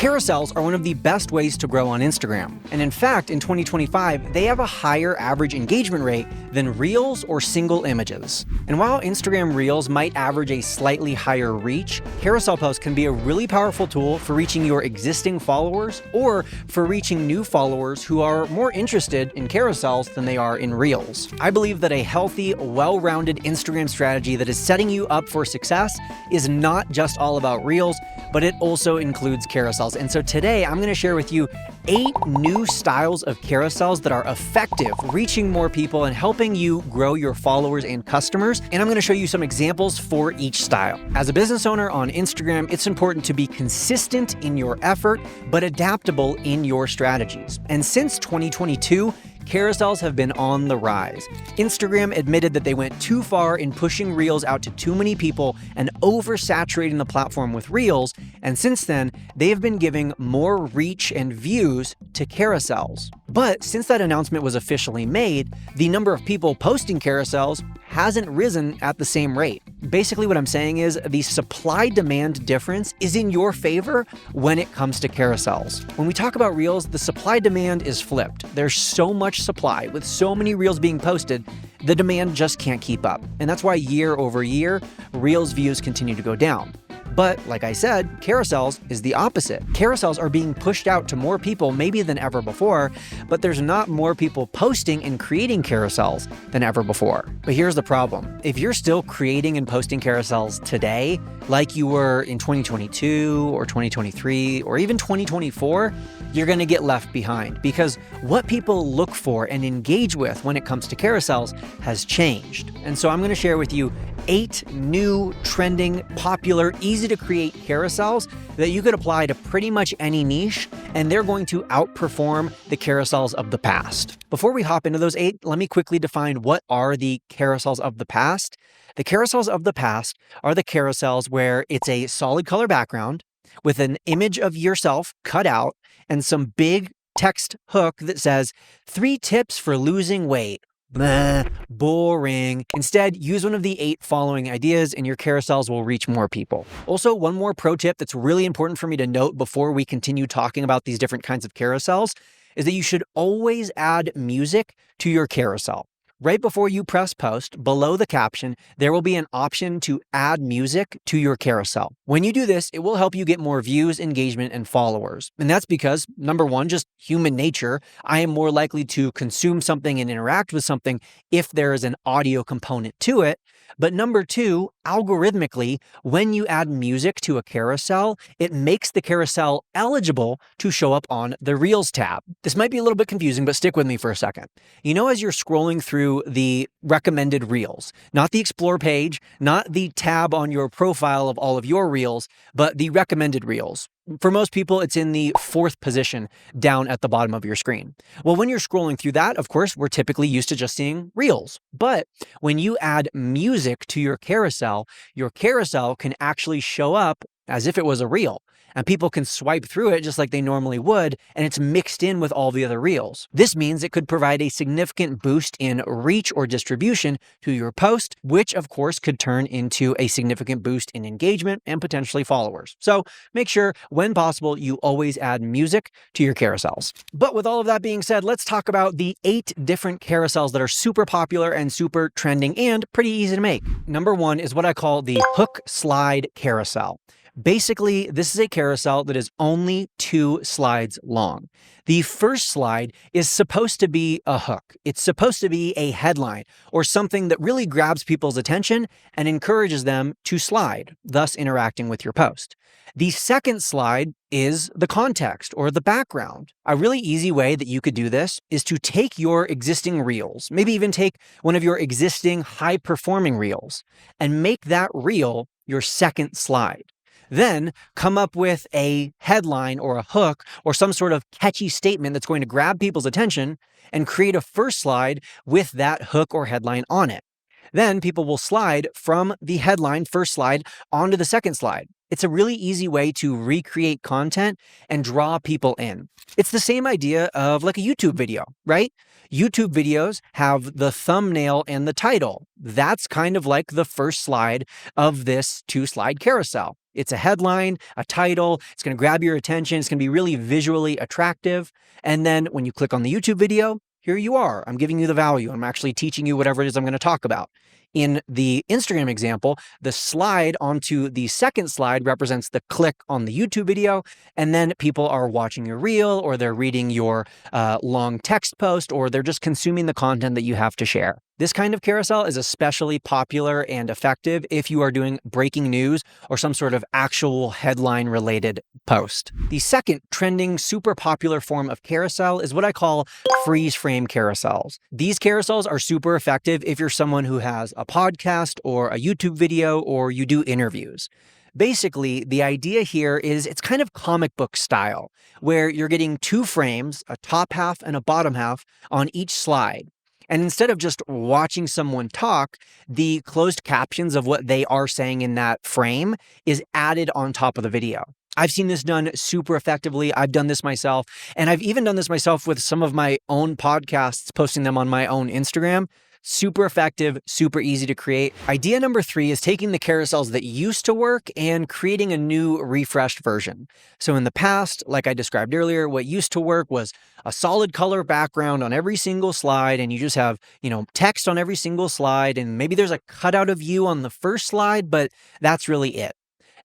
Carousels are one of the best ways to grow on Instagram. And in fact, in 2025, they have a higher average engagement rate than Reels or single images. And while Instagram Reels might average a slightly higher reach, carousel posts can be a really powerful tool for reaching your existing followers or for reaching new followers who are more interested in carousels than they are in Reels. I believe that a healthy, well-rounded Instagram strategy that is setting you up for success is not just all about Reels, but it also includes carousels. And so today I'm going to share with you 8 new styles of carousels that are effective, reaching more people and helping you grow your followers and customers. And I'm going to show you some examples for each style. As a business owner on Instagram, it's important to be consistent in your effort, but adaptable in your strategies. And since 2022, carousels have been on the rise. Instagram admitted that they went too far in pushing Reels out to too many people and oversaturating the platform with Reels, and since then, they have been giving more reach and views to carousels. But since that announcement was officially made, the number of people posting carousels hasn't risen at the same rate. Basically, what I'm saying is the supply-demand difference is in your favor when it comes to carousels. When we talk about Reels, the supply-demand is flipped. There's so much supply. With so many Reels being posted, the demand just can't keep up. And that's why year over year, Reels views continue to go down. But like I said, carousels is the opposite. Carousels are being pushed out to more people maybe than ever before, but there's not more people posting and creating carousels than ever before. But here's the problem. If you're still creating and posting carousels today, like you were in 2022 or 2023 or even 2024, you're going to get left behind because what people look for and engage with when it comes to carousels has changed. And so I'm going to share with you 8 new, trending, popular, easy to create carousels that you could apply to pretty much any niche, and they're going to outperform the carousels of the past. Before we hop into those 8, let me quickly define what are the carousels of the past. The carousels of the past are the carousels where it's a solid color background with an image of yourself cut out and some big text hook that says 3 tips for losing weight. Blah, boring. Instead, use one of the 8 following ideas and your carousels will reach more people. Also, one more pro tip that's really important for me to note before we continue talking about these different kinds of carousels is that you should always add music to your carousel. Right before you press post, below the caption, there will be an option to add music to your carousel. When you do this, it will help you get more views, engagement, and followers. And that's because, number one, just human nature, I am more likely to consume something and interact with something if there is an audio component to it. But number 2, algorithmically, when you add music to a carousel, it makes the carousel eligible to show up on the Reels tab. This might be a little bit confusing, but stick with me for a second. You know, as you're scrolling through the recommended Reels, not the Explore page, not the tab on your profile of all of your Reels, but the recommended Reels. For most people, it's in the 4th position down at the bottom of your screen. Well, when you're scrolling through that, of course, we're typically used to just seeing Reels. But when you add music to your carousel can actually show up as if it was a Reel. And people can swipe through it just like they normally would, and it's mixed in with all the other Reels. This means it could provide a significant boost in reach or distribution to your post, which of course could turn into a significant boost in engagement and potentially followers. So make sure, when possible, you always add music to your carousels. But with all of that being said, let's talk about the 8 different carousels that are super popular and super trending and pretty easy to make. Number 1 is what I call the hook slide carousel. Basically, this is a carousel that is only 2 slides long. The first slide is supposed to be a hook. It's supposed to be a headline or something that really grabs people's attention and encourages them to slide, thus interacting with your post. The second slide is the context or the background. A really easy way that you could do this is to take your existing Reels, maybe even take one of your existing high-performing Reels, and make that Reel your second slide. Then come up with a headline or a hook or some sort of catchy statement that's going to grab people's attention and create a first slide with that hook or headline on it. Then people will slide from the headline first slide onto the second slide. It's a really easy way to recreate content and draw people in. It's the same idea of like a YouTube video, right? YouTube videos have the thumbnail and the title. That's kind of like the first slide of this 2-slide carousel. It's a headline, a title. It's going to grab your attention. It's going to be really visually attractive. And then when you click on the YouTube video, here you are. I'm giving you the value. I'm actually teaching you whatever it is I'm going to talk about. In the Instagram example, the slide onto the second slide represents the click on the YouTube video, and then people are watching your reel, or they're reading your long text post, or they're just consuming the content that you have to share. This kind of carousel is especially popular and effective if you are doing breaking news or some sort of actual headline-related post. The second trending, super popular form of carousel is what I call freeze frame carousels. These carousels are super effective if you're someone who has a podcast or a YouTube video or you do interviews. Basically, the idea here is it's kind of comic book style, where you're getting two frames, a top half and a bottom half, on each slide. And instead of just watching someone talk, the closed captions of what they are saying in that frame is added on top of the video. I've seen this done super effectively. I've done this myself, and I've even done this myself with some of my own podcasts, posting them on my own Instagram. Super effective, super easy to create. Idea number 3 is taking the carousels that used to work and creating a new refreshed version. So in the past, like I described earlier, what used to work was a solid color background on every single slide, and you just have, text on every single slide, and maybe there's a cutout of you on the first slide, but that's really it.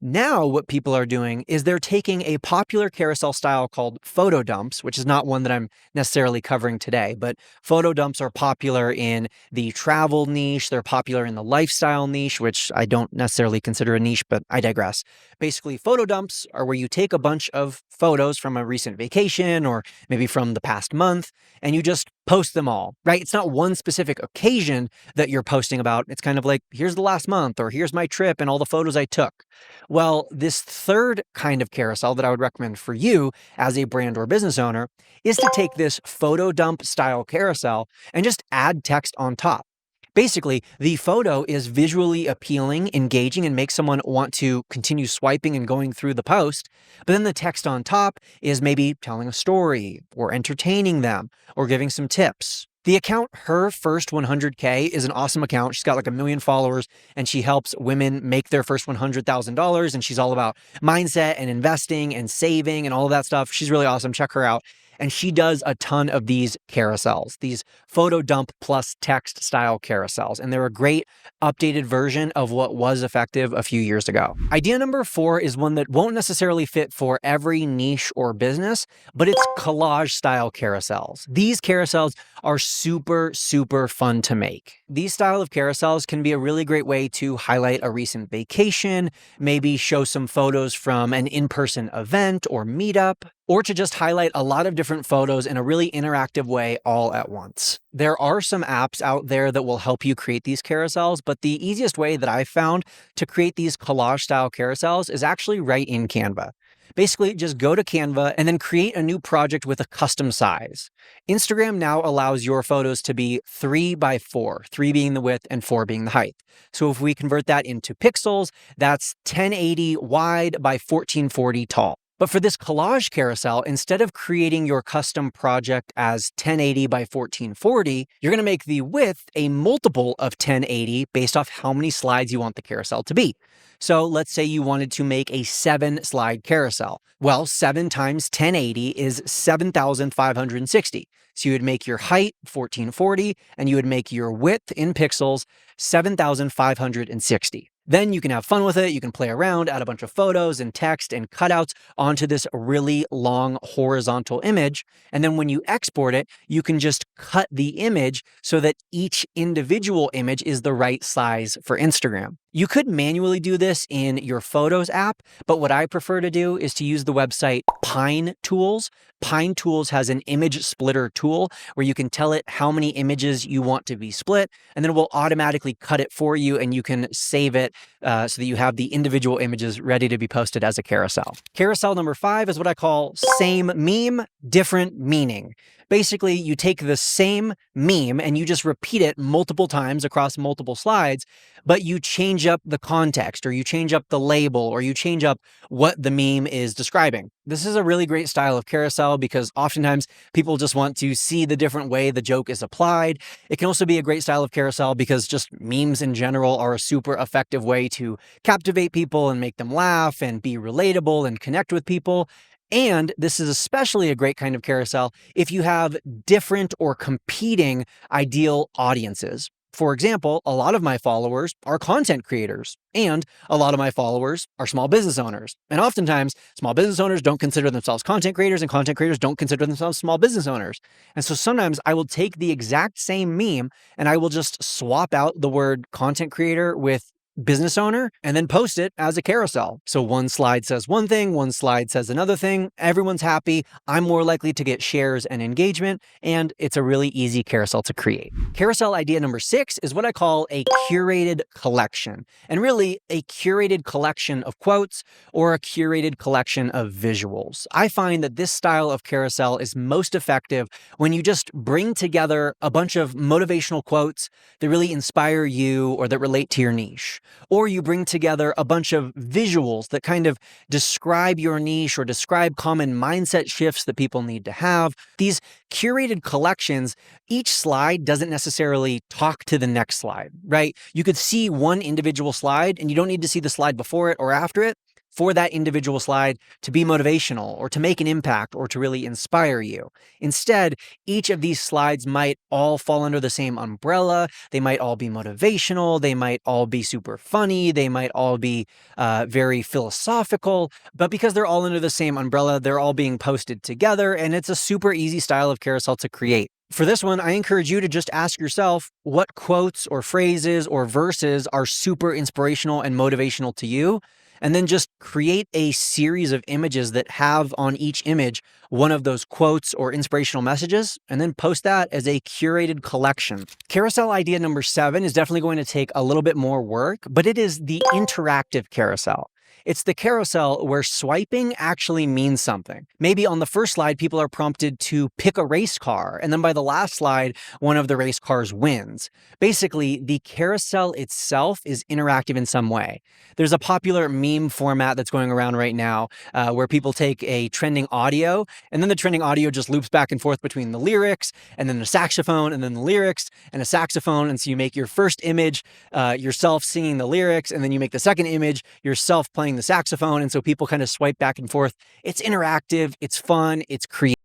Now, what people are doing is they're taking a popular carousel style called photo dumps, which is not one that I'm necessarily covering today, but photo dumps are popular in the travel niche. They're popular in the lifestyle niche, which I don't necessarily consider a niche, but I digress. Basically, photo dumps are where you take a bunch of photos from a recent vacation or maybe from the past month, and you just post them all, right? It's not one specific occasion that you're posting about. It's kind of like, here's the last month, or here's my trip and all the photos I took. Well, this third kind of carousel that I would recommend for you as a brand or business owner is to take this photo dump style carousel and just add text on top. Basically, the photo is visually appealing, engaging, and makes someone want to continue swiping and going through the post. But then the text on top is maybe telling a story or entertaining them or giving some tips. The account Her First 100K is an awesome account. She's got like 1 million followers, and she helps women make their first $100,000. And she's all about mindset and investing and saving and all of that stuff. She's really awesome. Check her out. And she does a ton of these carousels, these photo dump plus text style carousels. And they're a great updated version of what was effective a few years ago. Idea number 4 is one that won't necessarily fit for every niche or business, but it's collage style carousels. These carousels are super, super fun to make. These style of carousels can be a really great way to highlight a recent vacation, maybe show some photos from an in-person event or meetup, or to just highlight a lot of different photos in a really interactive way all at once. There are some apps out there that will help you create these carousels, but the easiest way that I've found to create these collage style carousels is actually right in Canva. Basically, just go to Canva and then create a new project with a custom size. Instagram now allows your photos to be 3 by 4, 3 being the width and 4 being the height. So if we convert that into pixels, that's 1080 wide by 1440 tall. But for this collage carousel, instead of creating your custom project as 1080 by 1440, you're going to make the width a multiple of 1080 based off how many slides you want the carousel to be. So let's say you wanted to make a 7-slide carousel. Well, 7 times 1080 is 7,560. So you would make your height 1440 and you would make your width in pixels 7,560. Then you can have fun with it. You can play around, add a bunch of photos and text and cutouts onto this really long horizontal image. And then when you export it, you can just cut the image so that each individual image is the right size for Instagram. You could manually do this in your Photos app, but what I prefer to do is to use the website Pine Tools. Pine Tools has an image splitter tool where you can tell it how many images you want to be split, and then it will automatically cut it for you, and you can save it so that you have the individual images ready to be posted as a carousel. Carousel number 5 is what I call same meme, different meaning. Basically, you take the same meme and you just repeat it multiple times across multiple slides, but you change up the context, or you change up the label, or you change up what the meme is describing. This is a really great style of carousel because oftentimes people just want to see the different way the joke is applied. It can also be a great style of carousel because just memes in general are a super effective way to captivate people and make them laugh and be relatable and connect with people. And this is especially a great kind of carousel if you have different or competing ideal audiences. For example, a lot of my followers are content creators, and a lot of my followers are small business owners. And oftentimes, small business owners don't consider themselves content creators, and content creators don't consider themselves small business owners. And so sometimes I will take the exact same meme and I will just swap out the word content creator with business owner and then post it as a carousel. So one slide says one thing, one slide says another thing. Everyone's happy. I'm more likely to get shares and engagement, and it's a really easy carousel to create. Carousel idea number 6 is what I call a curated collection, and really a curated collection of quotes or a curated collection of visuals. I find that this style of carousel is most effective when you just bring together a bunch of motivational quotes that really inspire you or that relate to your niche. Or you bring together a bunch of visuals that kind of describe your niche or describe common mindset shifts that people need to have. These curated collections, each slide doesn't necessarily talk to the next slide, right? You could see one individual slide and you don't need to see the slide before it or after it for that individual slide to be motivational or to make an impact or to really inspire you. Instead, each of these slides might all fall under the same umbrella. They might all be motivational. They might all be super funny. They might all be very philosophical. But because they're all under the same umbrella, they're all being posted together, and it's a super easy style of carousel to create. For this one, I encourage you to just ask yourself what quotes or phrases or verses are super inspirational and motivational to you, and then just create a series of images that have on each image one of those quotes or inspirational messages, and then post that as a curated collection. Carousel idea number 7 is definitely going to take a little bit more work, but it is the interactive carousel. It's the carousel where swiping actually means something. Maybe on the first slide, people are prompted to pick a race car, and then by the last slide, one of the race cars wins. Basically, the carousel itself is interactive in some way. There's a popular meme format that's going around right now where people take a trending audio, and then the trending audio just loops back and forth between the lyrics, and then the saxophone, and then the lyrics, and a saxophone. And so you make your first image yourself singing the lyrics, and then you make the second image yourself playing the saxophone. And so people kind of swipe back and forth. It's interactive, it's fun, it's creative.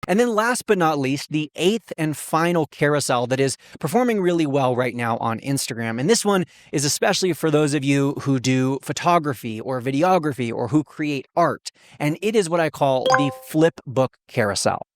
And then last but not least, the 8th and final carousel that is performing really well right now on Instagram. And this one is especially for those of you who do photography or videography or who create art. And it is what I call the flip book carousel.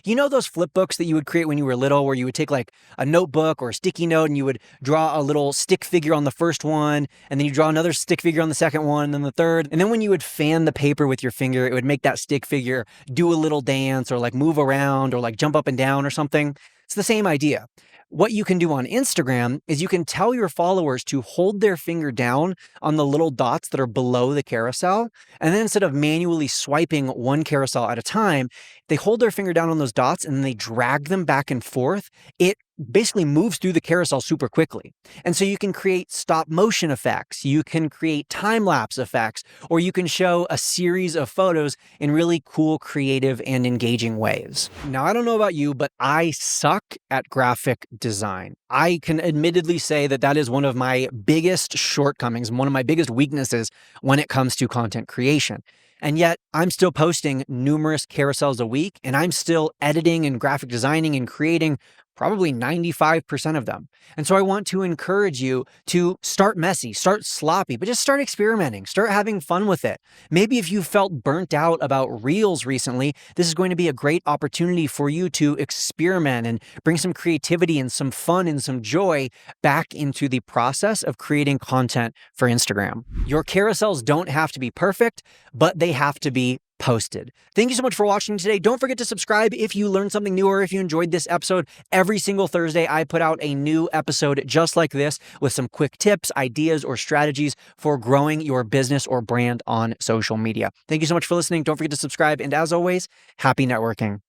You know those flip books that you would create when you were little, where you would take like a notebook or a sticky note and you would draw a little stick figure on the first one, and then you draw another stick figure on the second one, and then the third. And then when you would fan the paper with your finger, it would make that stick figure do a little dance or like move around or like jump up and down or something. It's the same idea. What you can do on Instagram is you can tell your followers to hold their finger down on the little dots that are below the carousel. And then instead of manually swiping one carousel at a time, they hold their finger down on those dots and then they drag them back and forth. It basically moves through the carousel super quickly. And so you can create stop motion effects, you can create time lapse effects, or you can show a series of photos in really cool, creative, and engaging ways. Now, I don't know about you, but I suck at graphic design. I can admittedly say that that is one of my biggest shortcomings, one of my biggest weaknesses when it comes to content creation. And yet I'm still posting numerous carousels a week, and I'm still editing and graphic designing and creating probably 95% of them. And so I want to encourage you to start messy, start sloppy, but just start experimenting, start having fun with it. Maybe if you felt burnt out about Reels recently, this is going to be a great opportunity for you to experiment and bring some creativity and some fun and some joy back into the process of creating content for Instagram. Your carousels don't have to be perfect, but they have to be posted. Thank you so much for watching today. Don't forget to subscribe if you learned something new or if you enjoyed this episode. Every single Thursday, I put out a new episode just like this with some quick tips, ideas, or strategies for growing your business or brand on social media. Thank you so much for listening. Don't forget to subscribe. And as always, happy networking.